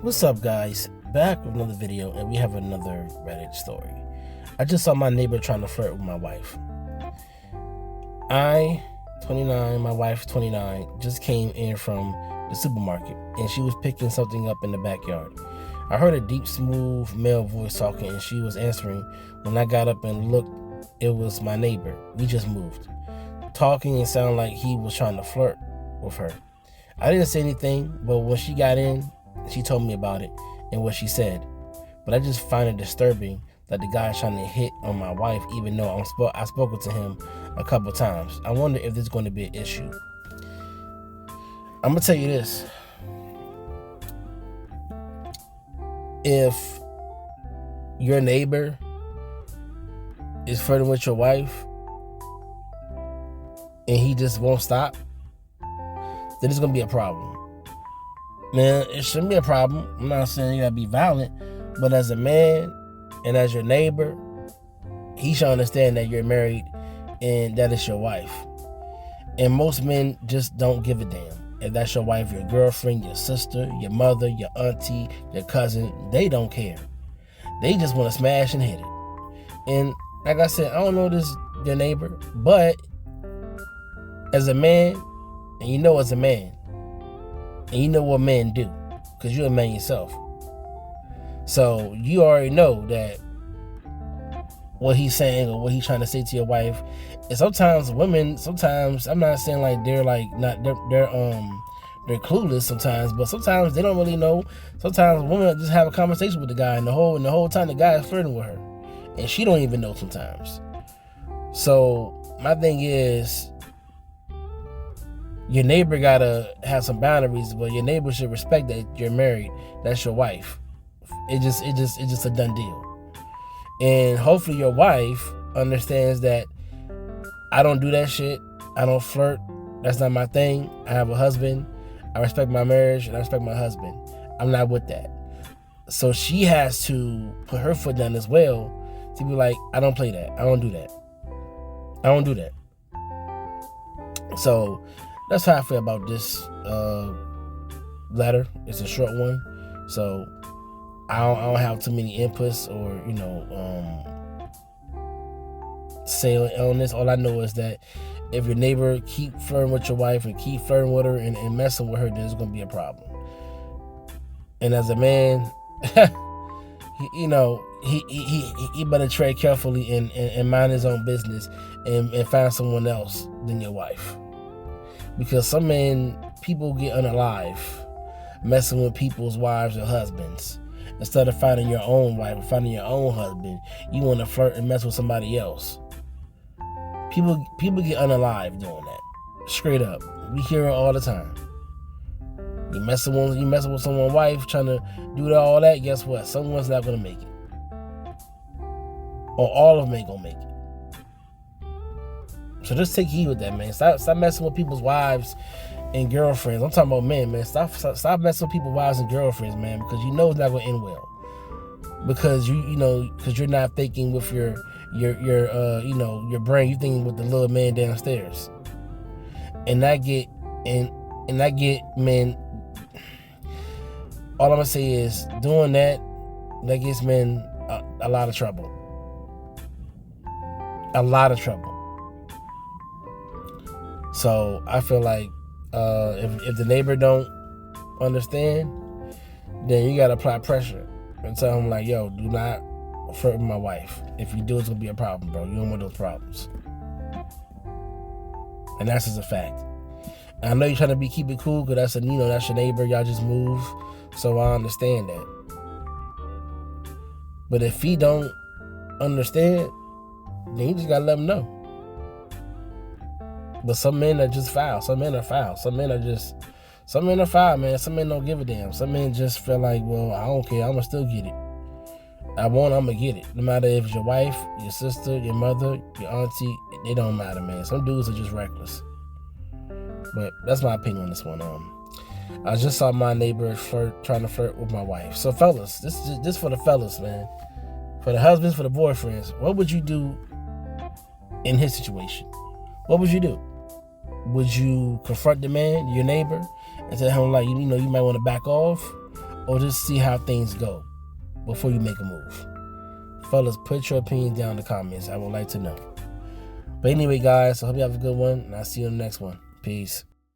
What's up, guys? Back with another video, and we have another Reddit story. I just saw my neighbor trying to flirt with my wife. I, 29, my wife, 29, just came in from the supermarket, and she was picking something up in the backyard. I heard a deep, smooth male voice talking, and she was answering. When I got up and looked, it was my neighbor. We just moved. Talking and sounded like he was trying to flirt with her. I didn't say anything, but when she got in, she told me about it and what she said. But I just find it disturbing that the guy's trying to hit on my wife, even though I spoke to him a couple times. I wonder if this is going to be an issue. I'm going to tell you this. If your neighbor is flirting with your wife and he just won't stop, then it's going to be a problem. Man, it shouldn't be a problem. I'm not saying you gotta be violent, but as a man and as your neighbor, he should understand that you're married and that is your wife. And most men just don't give a damn. If that's your wife, your girlfriend, your sister, your mother, your auntie, your cousin, they don't care. They just want to smash and hit it. And like I said, I don't know this your neighbor, but as a man, and you know as a man, and you know what men do, because you're a man yourself. So you already know that what he's saying or what he's trying to say to your wife. And sometimes women, I'm not saying like they're like not they're clueless sometimes, but sometimes they don't really know. Sometimes women just have a conversation with the guy, and the whole time the guy is flirting with her, and she don't even know sometimes. So my thing is, your neighbor gotta have some boundaries, but your neighbor should respect that you're married. That's your wife. It's just a done deal. And hopefully your wife understands that I don't do that shit. I don't flirt. That's not my thing. I have a husband. I respect my marriage and I respect my husband. I'm not with that. So she has to put her foot down as well to be like, I don't play that. I don't do that. I don't do that. So that's how I feel about this letter. It's a short one, so I don't have too many inputs or say on this. All I know is that if your neighbor keep flirting with your wife and keep flirting with her and messing with her, then it's gonna be a problem. And as a man, he better tread carefully and mind his own business and find someone else than your wife. Because some men, people get unalive messing with people's wives or husbands. Instead of finding your own wife or finding your own husband, you want to flirt and mess with somebody else. People get unalive doing that. Straight up. We hear it all the time. You messing with someone's wife, trying to do all that, guess what? Someone's not going to make it. Or all of them ain't going to make it. So just take heed with that, man. Stop messing with people's wives and girlfriends. I'm talking about men, man. Stop messing with people's wives and girlfriends, man, because you know it's not going to end well. Because because you're not thinking with your brain. You're thinking with the little man downstairs. And that get men. All I'm gonna say is doing that gets men a lot of trouble. A lot of trouble. So I feel like if the neighbor don't understand, then you gotta apply pressure and tell him like, yo, do not flirt with my wife. If you do, it's gonna be a problem, bro. You don't want those problems. And that's just a fact. And I know you're trying to keep it cool because that's your neighbor. Y'all just move, so I understand that. But if he don't understand, then you just gotta let him know. But some men are just foul. Some men are foul. Some men are foul, man. Some men don't give a damn. Some men just feel like, well, I don't care. I'm going to still get it. I'm going to get it. No matter if it's your wife, your sister, your mother, your auntie, it don't matter, man. Some dudes are just reckless. But that's my opinion on this one. I just saw my neighbor trying to flirt with my wife. So fellas, this for the fellas, man. For the husbands, for the boyfriends, what would you do in his situation? What would you do? Would you confront the man, your neighbor, and tell him like, you might want to back off? or just see how things go before you make a move? Fellas, put your opinions down in the comments. I would like to know. But anyway, guys, I hope you have a good one, and I'll see you in the next one. Peace.